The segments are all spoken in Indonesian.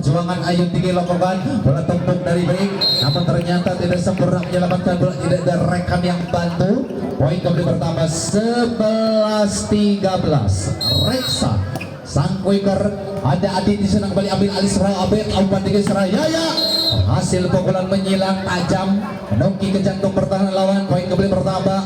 perjuangan Ayu tinggi lakukan bola tumpuk dari Bring, namun ternyata tidak sempurna menyelamatkan bola, tidak ada rekan yang bantu. Poin kembali bertambah 11-13. Reksa sang quicker, ada Adi di sana kembali ambil alih serang Abed umpan tinggi Serayaya, hasil pukulan menyilang tajam menungki ke jantung pertahanan lawan. Poin kembali bertambah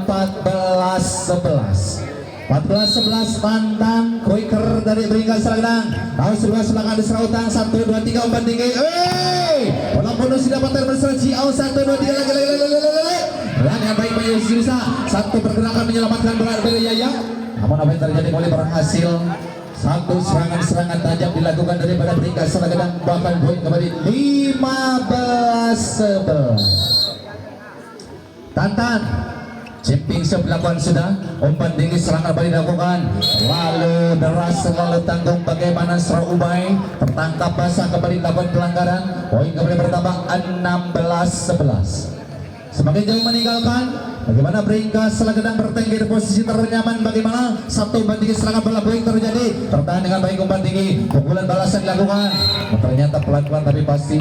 14-11. 14-11 mantan quicker dari Beringkat Seragedang. Tahu sebelah selangkah di serautan 1, 2, 3 umpan tinggi. Bola bonus didapatkan bersama Ciao 1, 2, 3 lagi. Dengan baik bisa satu pergerakan menyelamatkan bola dari Yaya. Namun apa yang terjadi kembali berhasil satu serangan tajam dilakukan daripada Beringkat Seragedang, bahkan poin kembali 15-11. Tantan Chipping sebelakuan sudah, umpan tinggi serangan kembali dilakukan, lalu deras selalu tanggung bagaimana Serau Ubay tertangkap basah kembali dilakukan pelanggaran. Poin kembali bertambah 16-11. Semakin jauh meninggalkan, bagaimana Beringkat Seragedang bertengger di posisi ternyaman, bagaimana satu umpan tinggi serangan bola poin terjadi, tertahan dengan baik umpan tinggi, pukulan balasan dilakukan, ternyata pelan-pelan tapi pasti.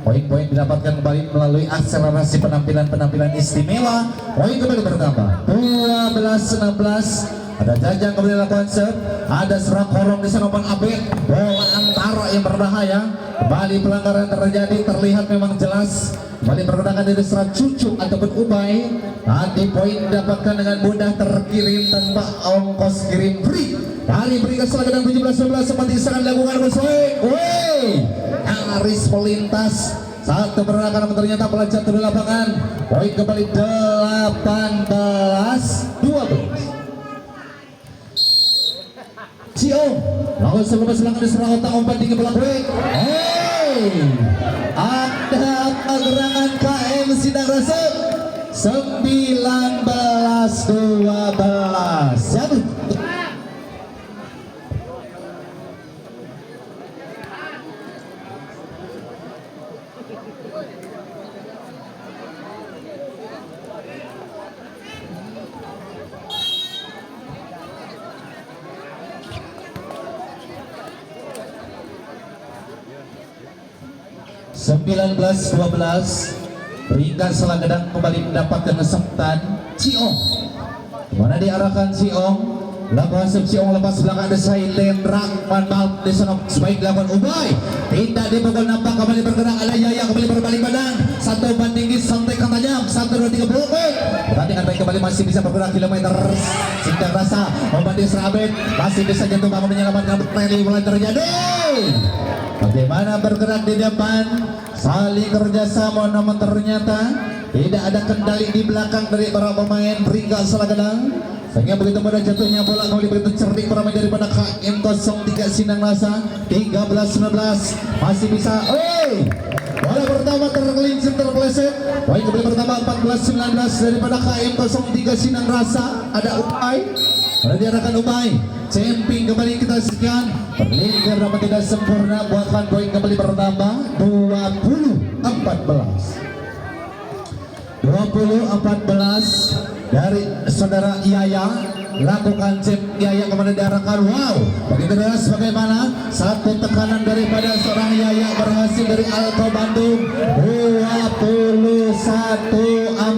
Poin-poin didapatkan kembali melalui akselerasi penampilan istimewa. Poin kembali bertambah 12-16. Ada Jajang kembali lakukan serve, ada serang korong di sana umpan Abed, bola antara yang berbahaya. Kembali pelanggaran terjadi, terlihat memang jelas. Kembali pergerakan dari serang Cucu ataupun Ubay. Nanti poin didapatkan dengan mudah, terkirim tanpa ongkos kirim free. Dari Beringkat Seragedang 17-11 seperti serangan dilakukan bersoek. Nyaris melintas satu pergerakan, ternyata pelajar di lapangan. Poin kembali 18-12. Cio lawan sebelum selangkah diserang otak umpan tinggi bola break. Ada pergerakan KM Sindang Rasa 19-12. Siapa? Belas 12. Beringkat Seragedang kembali mendapatkan kesempatan. Ciong kemana diarahkan Ciong? Lakukan Ciong lepas belakang ada Silent Rahman Mal di sana sebaik dilakukan Ubay, tidak dipukul, nampak kembali bergerak ada Yaya kembali berbalik badan, satu umpan tinggi santekan tajam 1, 2, 3 blokir. Pertandingan baik kembali masih bisa bergerak kilometer. Sindang Rasa umpan di Serabet masih bisa jatuh bangun menyelamatkan rally mulai terjadi. Bagaimana bergerak di depan, saling kerjasama, namun ternyata tidak ada kendali di belakang dari para pemain Beringkat Seragedang, sehingga begitu mudah jatuhnya bola kembali begitu cerdik pemain daripada KM 03 Sindang Rasa. 13-19 masih bisa. Bola pertama tergelincir terpeleset. Poin kembali pertama 14-19 daripada KM 03 Sindang Rasa. Ada Ubay, ada diarahkan Ubay. Camping kembali kita sekian, terlingkar namun tidak sempurna, bahkan poin kembali bertambah 20-14 dari saudara Yaya. Lakukan chip Yaya kembali diarahkan. Begitu deras bagaimana satu tekanan daripada seorang Yaya berhasil dari Alto Bandung. 21-14.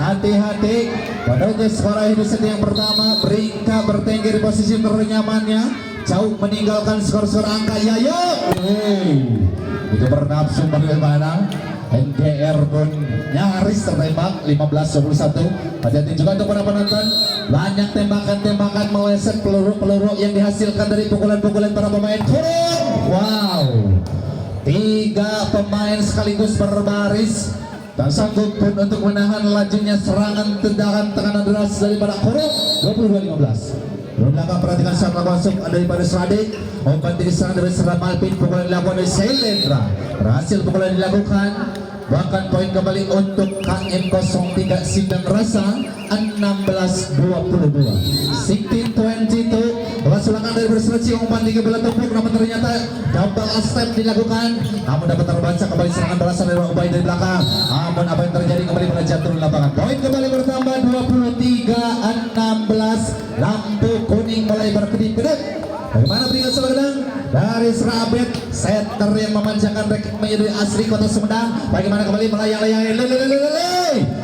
Hati-hati menuju skor akhir set yang pertama. Beringkat bertengger di posisi ternyamannya, jauh meninggalkan skor-skor angka. Yaya itu bernafsu bagaimana. NGR pun nyaris tertembak 15-21. Hati-hati juga untuk para penonton, banyak tembakan-tembakan meleset, peluru-peluru yang dihasilkan dari pukulan-pukulan para pemain. Tiga pemain sekaligus berbaris, tak sanggup pun untuk menahan lajunya serangan tendangan tekanan deras daripada Korok. 22-15. Belakang perhatikan saat masuk daripada Sradik, umpan tinggi serang dari Serang Malpin, pukulan dilakukan dari Sailendra, berhasil pukulan dilakukan, bahkan poin kembali untuk KM 03 Sindang Rasa 16-22. 16-22. Bola sulangan dari berserci, umpan tinggi bola tumpuk, namun ternyata double step dilakukan, namun dapat terbaca kembali serangan balasan dari Ubay dari belakang. Namun apa yang terjadi, kembali belajar turun lapangan. Poin kembali bertambah 23-16. Lampu kuning mulai berkedip-kedip. Bagaimana berikan Sumedang dari Serabet setter yang memanjakan rekit menjadi asli Kota Sumedang. Bagaimana kembali melayang-layang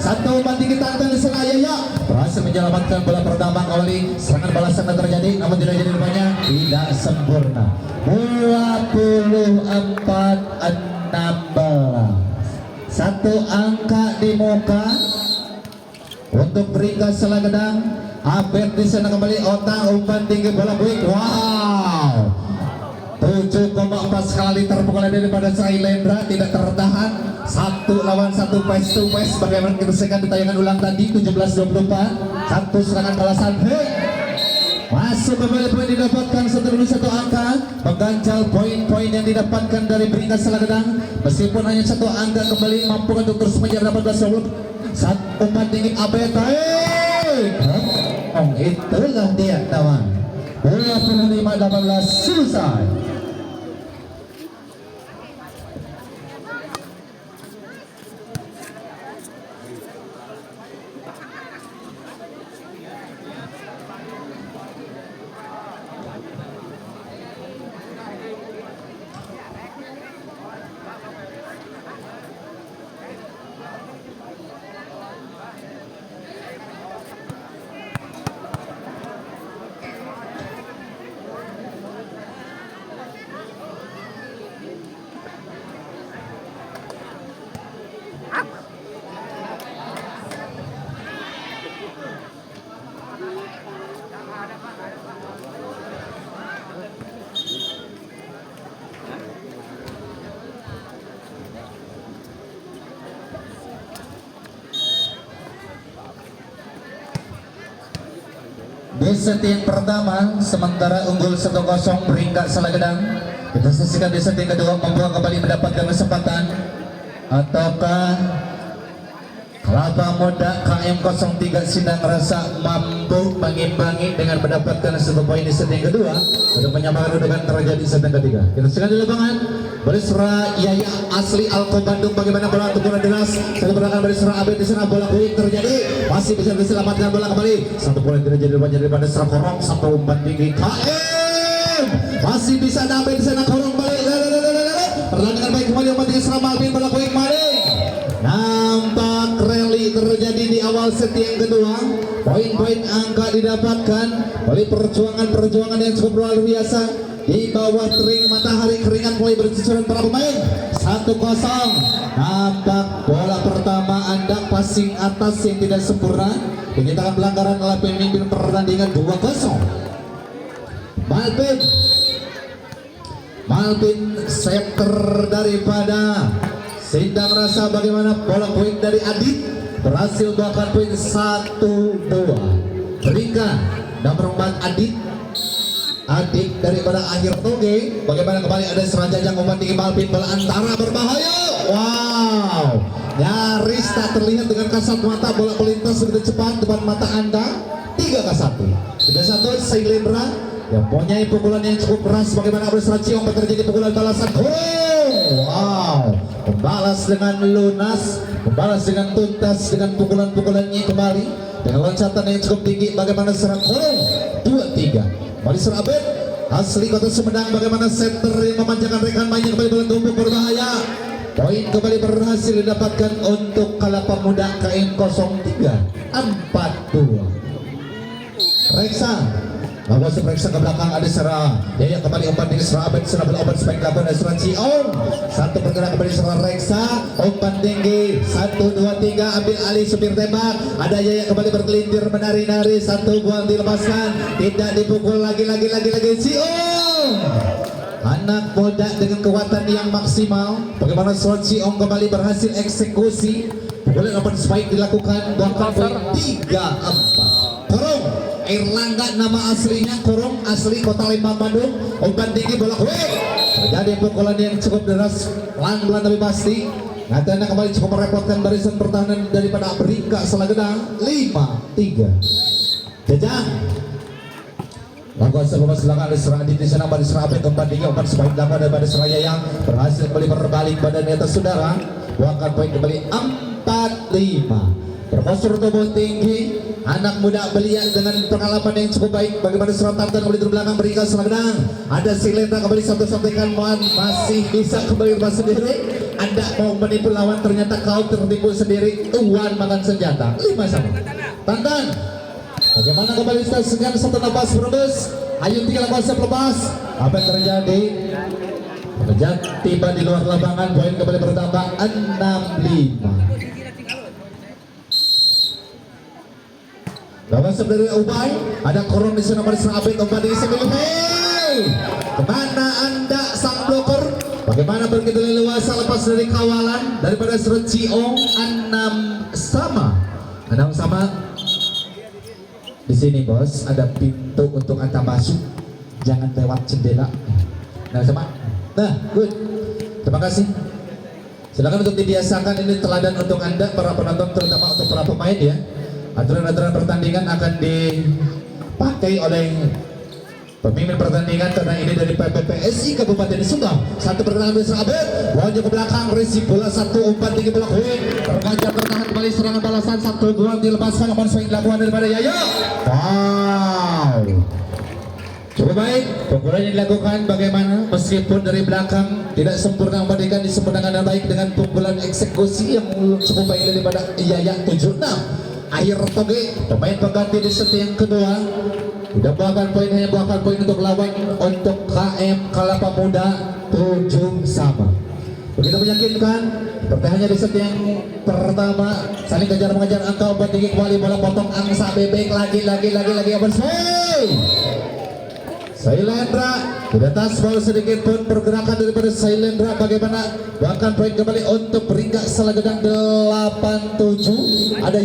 satu umpan tinggi tantang di Seraya berhasil menyelamatkan bola pertama kembali. Serangan balasan yang terjadi namun tidak jadi rupanya tidak sempurna. 24-16 satu angka di muka untuk Ringga Selagedang. Abed di sana kembali otak umpan tinggi bola quick. Wow, 7,4 kali terpukul daripada Sailendra tidak tertahan. 1 lawan 1 face to face. Bagaimana kita saksikan di tayangan ulang tadi 17-24. Satu serangan balasan. Masuk kembali poin didapatkan satu angka mengganjal poin-poin yang didapatkan dari Ringga Selagedang. Meskipun hanya 1 angka kembali mampu untuk terus mengejar 18-20. Satu umpan tinggi Abed. Itulah dia kawan. 25-18 selesai. Di set yang pertama sementara unggul 1-0 Ringga Selagedang. Kita saksikan di set yang kedua membuang kembali mendapatkan kesempatan ataukah Kelapa Muda KM03 Sindang Rasa mampu mengimbangi dengan mendapatkan 1 poin di set yang kedua untuk menyamakan dengan terjadi di set yang ketiga. Kita saksikan di lapangan Berisra Yaya asli Alko Bandung. Bagaimana bola untuk bola deras satu belakang Berisra Abed di sana bola quick terjadi masih bisa diselamatkan bola kembali. 1 poin tidak jadi banyak daripada Serap Korong. 1 umpan tinggi KM masih bisa dapat di sana Korong balik. Pertandingan baik kembali umpan tinggi Serap Abed bola quick balik. Nampak rally terjadi di awal set yang kedua. Poin-poin angka didapatkan oleh perjuangan yang cukup luar biasa. Di bawah terik matahari keringat mulai bercucuran para pemain. 1-0. Nampak bola pertama Anda passing atas yang tidak sempurna dinyatakan pelanggaran oleh pemimpin pertandingan 2-0. Malpin setter daripada Sindang Rasa. Bagaimana bola poin dari Adit berhasil bahkan poin 1-2. Berikan nomor 4 Adik daripada akhir toge. Bagaimana kembali ada seranjang umpan tinggi Malpin bola antara berbahaya. Wow, nyaris tak terlihat dengan kasat mata bola melintas begitu cepat depan mata Anda. 3-1 Sailendra yang mempunyai pukulan yang cukup keras. Bagaimana Berisra Ciong terjadi pukulan balasan. Wow, membalas dengan lunas, membalas dengan tuntas dengan pukulan-pukulannya kembali dengan loncatan yang cukup tinggi. Bagaimana serang Korong 2-3 Bali Serabet asli Kota Sumedang. Bagaimana center yang memanjakan rekan mainnya kembali bola tumpuk berbahaya. Poin kembali berhasil didapatkan untuk Kelapa Muda KM03 4-2. Reksa Bagus Reksa ke belakang ada serang. Yaya kembali umpan tinggi Serabet sana bola umpan spike dilakukan oleh Serang Ciong. 1 pergerakan kembali serang Reksa umpan tinggi 1, 2, 3 ambil alih supir tembak. Ada Yaya kembali berkelintir menari-nari. 1 buang dilepaskan tidak dipukul lagi Ciong. Anak muda dengan kekuatan yang maksimal. Bagaimana Serang Ciong kembali berhasil eksekusi. Pukulan umpan spike dilakukan bahkan poin 3-4. Korong Erlangga nama aslinya Korong asli Kota Lembang Bandung. Umpan tinggi bola quick terjadi pukulan yang cukup deras pelan-pelan tapi pasti. Nyatanya kembali cukup merepotkan barisan pertahanan daripada Ringga Selagedang. 5-3 Jajang lakukan sebuah serangan dari Serang di sana pada Serabet. Umpan tinggi umpan sebaik dilakukan daripada Seraya yang berhasil kembali berbalik badan di atas saudara. Buangkan poin kembali 4-5. Berpostur tubuh tinggi anak muda belia dengan pengalaman yang cukup baik. Bagaimana Surah Tartan kembali dari belakang berikan selangdang. Ada Silendra kembali satu-satukan masih bisa kembali rumah sendiri. Anda mau menipu lawan, ternyata kau tertipu sendiri. Tuan makan senjata 5-1. Tantan. Bagaimana kembali sekian satu nafas berebus. Ayo 3 nafas lepas. Apa yang terjadi? Kejar tiba di luar lapangan, poin kembali bertambah 6-5. Lawan dari Ubay, ada koron di sana pada Abid umpan di sini. Hey, kemana anda sang bloker? Bagaimana begitu leluasa lepas dari kawalan daripada Sergio 6 sama. Di sini bos, ada pintu untuk anda masuk. Jangan lewat jendela. Nah, good. Terima kasih. Silakan untuk dibiasakan, ini teladan untuk anda para penonton, terutama untuk para pemain ya. Aturan-aturan pertandingan akan dipakai oleh pemimpin pertandingan karena ini dari PPPSI Kabupaten Subang. Satu pergerakan besar Abed, wajah ke belakang, resi bola satu umpan tinggi bola Queen, terpanjang bertahan kembali serangan balasan 1-2 dilepaskan namun swing dilakukan daripada Yaya. Wow. Cukup baik, pukulan yang dilakukan bagaimana meskipun dari belakang tidak sempurna, membandingkan disempurnakan dengan baik dengan pukulan eksekusi yang cukup baik daripada Yaya 76. Akhir toge, pemain pengganti di set yang kedua sudah buahkan poin, hanya buahkan poin untuk lawan untuk KM Kelapa Muda 7 sama. Begitu meyakinkan, pertahanannya di set yang pertama saling kejar-mengejar angka umpan tinggi kembali bola potong angsa bebek lagi apa Silendra tidak tasbal sedikit pun pergerakan daripada Silendra. Bagaimana bahkan poin kembali untuk peringkat Selagedang 87. Ada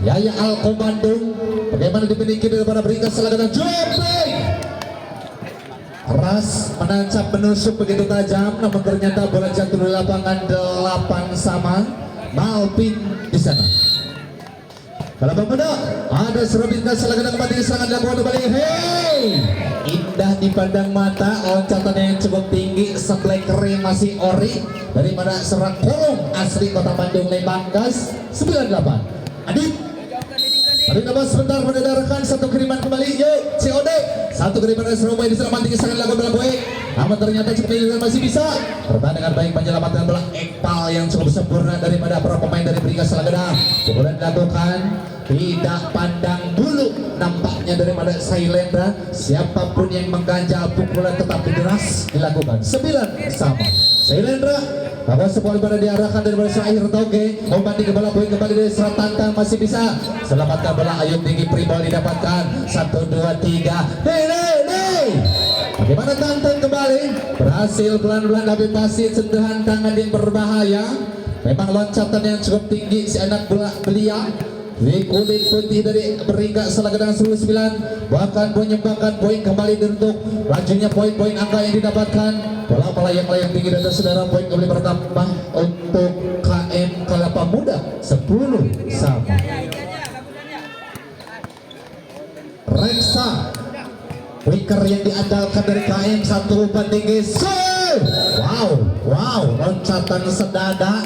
Yaya Al Komando. Bagaimana dimiliki daripada peringkat Selagedang jumping. Keras menancap menusuk begitu tajam, namun ternyata bola jatuh di lapangan 8 sama. Malpin di sana. Kalau Muda ada serabitkan Selagedang kembali serangan dilakukan kembali. Hey, indah dipandang mata, loncatan yang cukup tinggi, sebelah kering masih ori daripada serang kolong asli Kota Bandung Lembang Gas 98. Adit Adit nama sebentar mendengarkan satu kiriman kembali. Yuk COD satu kiriman dari Surabaya di sana tinggi serangan dilakukan bola baik, namun ternyata cukup masih bisa bertahan dengan baik menyelamatkan bola ekpal yang cukup sempurna daripada para pemain dari peringkat Selagedang. Pukulan dilakukan tidak pandang bulu nampaknya daripada Silendra. Siapapun yang mengganjal pukulan tetap deras dilakukan 9 sama. Silendra bahwa sebuah pada diarahkan dari bola akhir toge, umpan tinggi bola poin kembali dari Serat Tantang masih bisa selamatkan bola. Ayun tinggi Pribol didapatkan 1, 2, 3. Bagaimana Tantang kembali berhasil pelan-pelan tapi pasti sentuhan tangan yang berbahaya. Memang loncatan yang cukup tinggi si anak bola belia di kulit putih dari peringkat Selagedang 99, bahkan menyumbangkan poin kembali untuk lajunya poin-poin angka yang didapatkan. Bola melayang-layang tinggi dan saudara, poin kembali bertambah untuk KM Kelapa Muda 10 sama. Reksa wicker yang diandalkan dari KM satu umpan tinggi. Wow, loncatan sedada.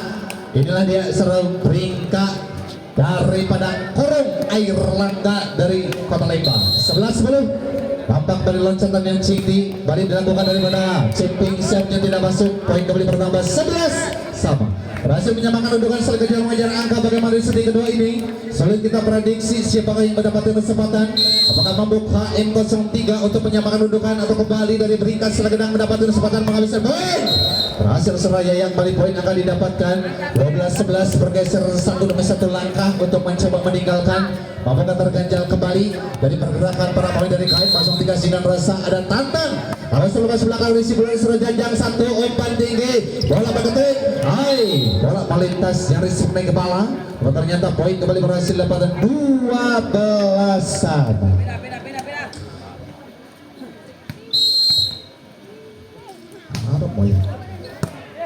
Inilah dia serang peringkat daripada Korong Air Langga dari Kota Lembang 11-10. Tampak dari loncatan yang tinggi balik dilakukan daripada Cimping, siapnya tidak masuk, poin kembali bertambah 11 sama. Berhasil menyamakan undukan selanjutnya mengejar angka. Bagaimana di seri kedua ini sulit kita prediksi siapakah yang mendapatkan kesempatan. Apakah mampu KM03 untuk menyamakan undukan atau kembali dari peringkat Selagedang mendapatkan kesempatan menghabiskan poin. Berhasil Seraya yang balik poin akan didapatkan 12-11, bergeser 1 langkah untuk mencoba meninggalkan. Mampukah terganjal kembali dari pergerakan para pemain dari KM 03 Sinan Rasa. Ada Tantang harus lepas belakang risi bola Janjang satu umpan tinggi bola berdetik. Bola melintas nyaris mengenai kepala. Ternyata poin kembali berhasil dapatkan 12-an.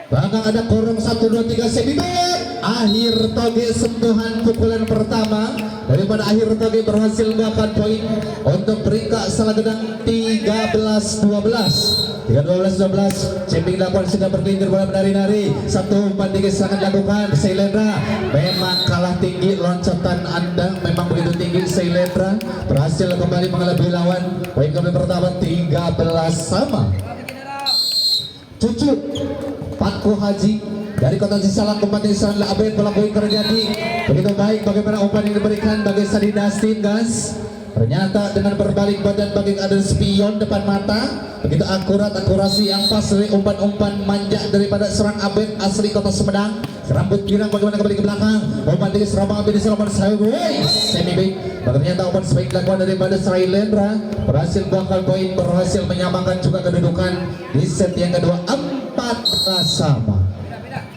Bahkan ada Korong 1, 2, 3 cm. Akhir toge sentuhan pukulan pertama daripada akhir toge berhasil membuahkan poin untuk peringkat Selagedang 13-12. 12 Cemping lakukan sudah berkelintir bola menari-nari. Satu umpan tinggi sangat dilakukan Sailendra. Memang kalah tinggi loncatan Anda, memang begitu tinggi Sailendra. Berhasil kembali mengelabui lawan. Poin kembali pertama 13 sama. Cucu Patku Haji dari Kota Cisalak umpan yang sangat abet bola poin terjadi. Begitu baik bagaimana umpan yang diberikan bagi Sadi Dastin guys. Ternyata dengan berbalik badan bagi ada spion depan mata. Begitu akurat, akurasi yang pas dari umpan-umpan manja daripada serang abet asli Kota Sumedang. Rambut girang bagaimana kembali ke belakang. Umpan tinggi serangan abet di serangan sideways semi big. Ternyata umpan sebaik dilakukan daripada Sailendra. Berhasil bakal poin, berhasil menyamakan juga kedudukan di set yang kedua 14 sama.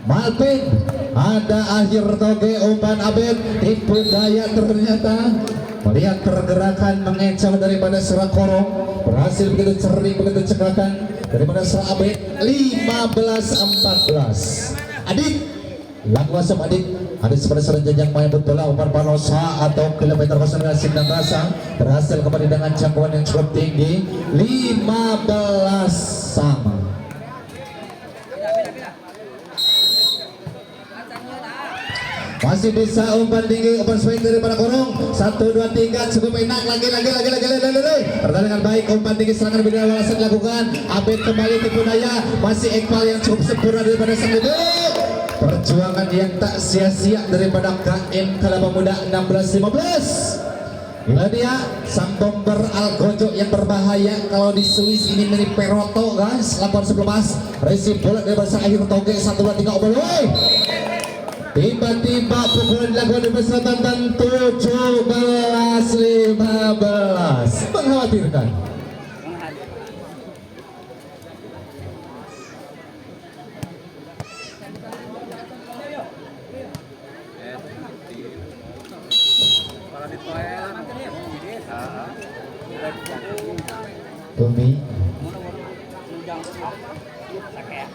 Malpin ada akhir toge umpan abet tipu daya ternyata melihat pergerakan mengecal daripada Serang Korong. Berhasil begitu cerdik, begitu cekatan daripada Serang abet 15-14. Adik lagu asap adik ada seperti serang jajang main bola umpan panosa atau kilometer 09 dan rasa berhasil kembali dengan jangkauan yang cukup tinggi 15 sama. Masih bisa umpan tinggi, umpan swing daripada Korong. 1, 2, 3 cukup enak. Lagi. Pertandingan baik, umpan tinggi serangan bidang balasan dilakukan. Abed kembali tipu daya. Masih ekval yang cukup sempurna daripada sang ibu. Perjuangan yang tak sia-sia daripada KM Kelapa Muda 16-15. Inilah dia sang bomber Algojo yang berbahaya. Kalau di Swiss ini mirip Peroto guys. Lakukan sebelum resip bola daripada sang akhir toge. 1, 2, 3 open. Tiba-tiba pukulan dilakukan di Selatan 17-15 mengkhawatirkan. Tumi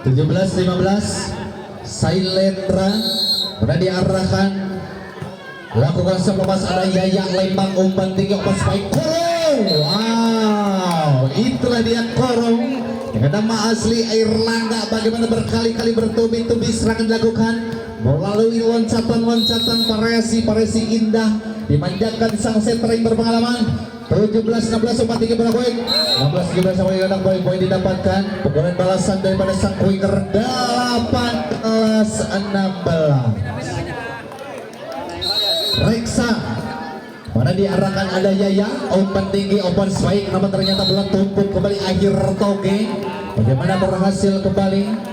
17-15 Sailendra berada diarahkan lakukan selepas ada Yaya Lembang umpan tinggi umpan spike Korong. Wow, itulah dia Korong dengan nama asli Airlangga. Bagaimana berkali-kali bertubi-tubi serangan dilakukan melalui loncatan-loncatan variasi indah dimanjakan sang setter yang berpengalaman. 17-16 umpan tinggi bola poin 16-17 sama dengan poin didapatkan. Pukulan balasan daripada sang winger 18-16 Reksa mana diarahkan ada Yaya umpan tinggi umpan spike namun ternyata bola tumpuk kembali akhir toge. Bagaimana berhasil kembali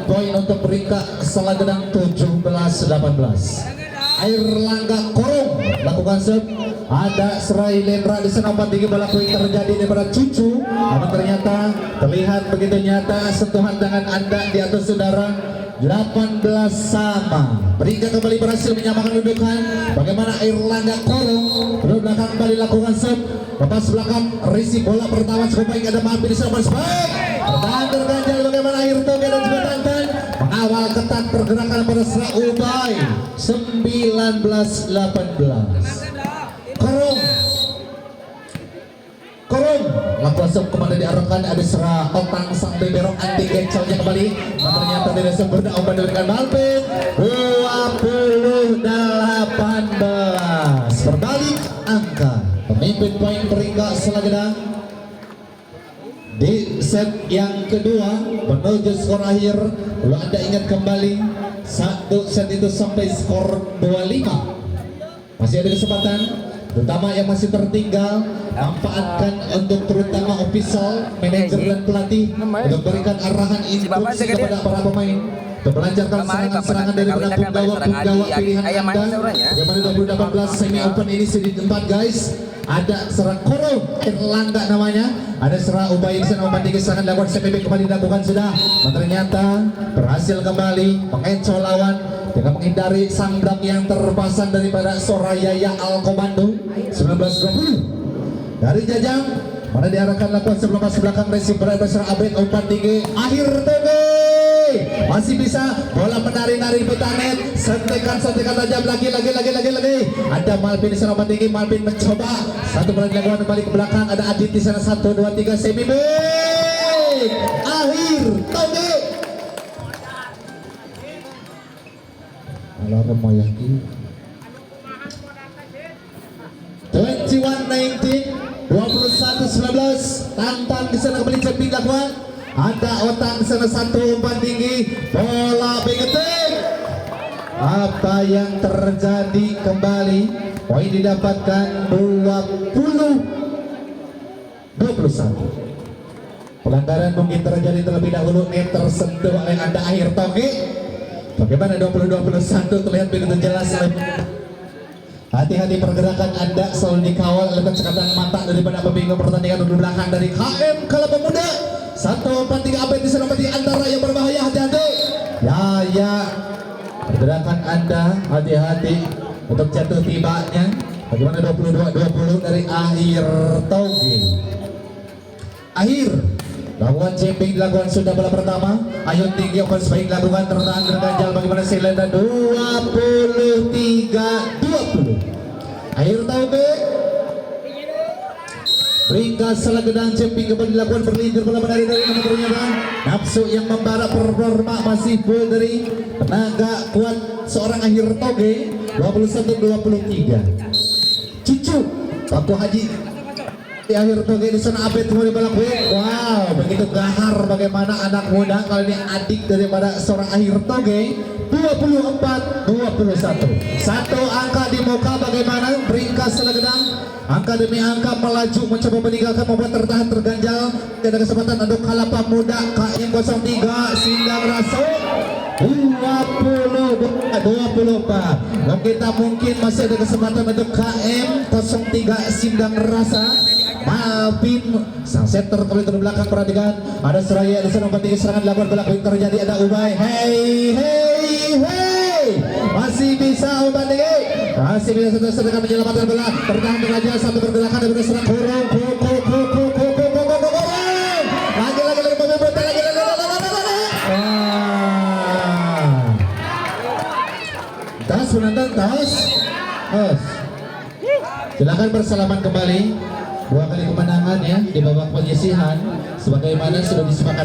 poin untuk peringkat Selagedang 17-18 Airlangga Korong lakukan serve. Ada Sailendra di sana umpan tinggi bola poin terjadi daripada Cucu. Namun ternyata terlihat begitu nyata sentuhan tangan Anda di atas saudara 18 sama. Peringkat kembali berhasil menyamakan kedudukan. Bagaimana Airlangga Korong belakang kembali lakukan serve. Lepas belakang risi bola pertama cukup baik ada Mampir di sana baik. Pertahanan terganjal bagaimana akhir toge dan juga Tantan mengawal ketat pergerakan pada Serang Ubay 19-18 Korong lakukan sub kemana diarahkan ada Serang Otang sang beberok anti gecelnya kembali. Nah, ternyata tidak sempurna umpan diberikan Malpin 20-18 berbalik angka pemimpin poin peringkat Selagedang di set yang kedua menuju skor akhir. Kalau Anda ingat kembali satu set itu sampai skor 25 masih ada kesempatan terutama yang masih tertinggal manfaatkan untuk terutama official, manajer dan pelatih untuk berikan arahan instruksi kepada para pemain untuk melancarkan serangan-serangan daripada punggawa pilihan Anda. Bagaimana 2018 semi open ini sudah tempat guys. Ada Serang Korong Airlangga namanya, ada Serang Ubay di sana umpan tinggi serangan dilakukan CPB kembali dilakukan sudah. Ternyata berhasil kembali mengecoh lawan dengan menghindari sandang yang terpasang daripada Soraya Alkomando 19-20 dari Jajang. Mana diarahkan lakukan sebelum masuk belakang resip berada Serang Abed umpan tinggi akhir toge masih bisa bola menari-nari putanet sentekan tajam lagi ada Malpin di sana umpan tinggi. Malpin mencoba satu bola dilakukan kembali ke belakang ada Adit di sana 1, 2, 3 semi back akhir Toge. Alarm mo yaki. 21-19, 21-19, tantang di sana kembali Ceping lakukan. Ada otak di sana satu umpan tinggi, bola begeting. Apa yang terjadi kembali? Poin didapatkan 20-21. Pelanggaran mungkin terjadi terlebih dahulu, net tersentuh oleh Anda akhir Toge. Bagaimana 20-21 terlihat begitu jelas. Hati-hati pergerakan Anda selalu dikawal oleh cekatan mata daripada pembingung pertandingan di belakang dari KM Kalapa Muda. 1-4-3 update di sana di antara yang berbahaya, hati-hati. Ya. Pergerakan Anda hati-hati untuk jatuh tibanya. Bagaimana 22-20 dari akhir Toge. Akhir lakukan Ceping dilakukan sudah bola pertama. Ayo tinggi offense baik dilakukan tertahan terganjal bagaimana Selenda 23-20. Akhir Toge. Ringkas salah gedang Ceping kembali dilakukan berlintir bola dari nomor pernyataan. Nafsu yang membara performa masih full dari tenaga kuat seorang akhir Toge. 21-23. Cucu Paku Haji di akhir Toge di sana update semua di balap win. Wow, begitu gahar bagaimana anak muda kali ini adik daripada seorang akhir Toge. 24-21. Satu angka di muka bagaimana ringkas selagedang. Angka demi angka melaju mencoba meninggalkan membuat tertahan terganjal. Tidak ada kesempatan untuk Kalapa Muda KM 03 Sindang Raso. 24. Dan kita mungkin masih ada kesempatan untuk KM 03 Sindang Rasa. Malvin sang setter kembali ke belakang perhatikan ada Seraya di sana tinggi serangan dilakukan bola terjadi ada Ubay. Hey masih bisa umpan tinggi, masih bisa sedang menyelamatkan bola tertahan dengan satu pergerakan dari serang kurung lagi pemimpin lagi tas penonton tas silakan bersalaman kembali. 2 kali kemenangan ya di babak penyisihan sebagaimana sudah disepakati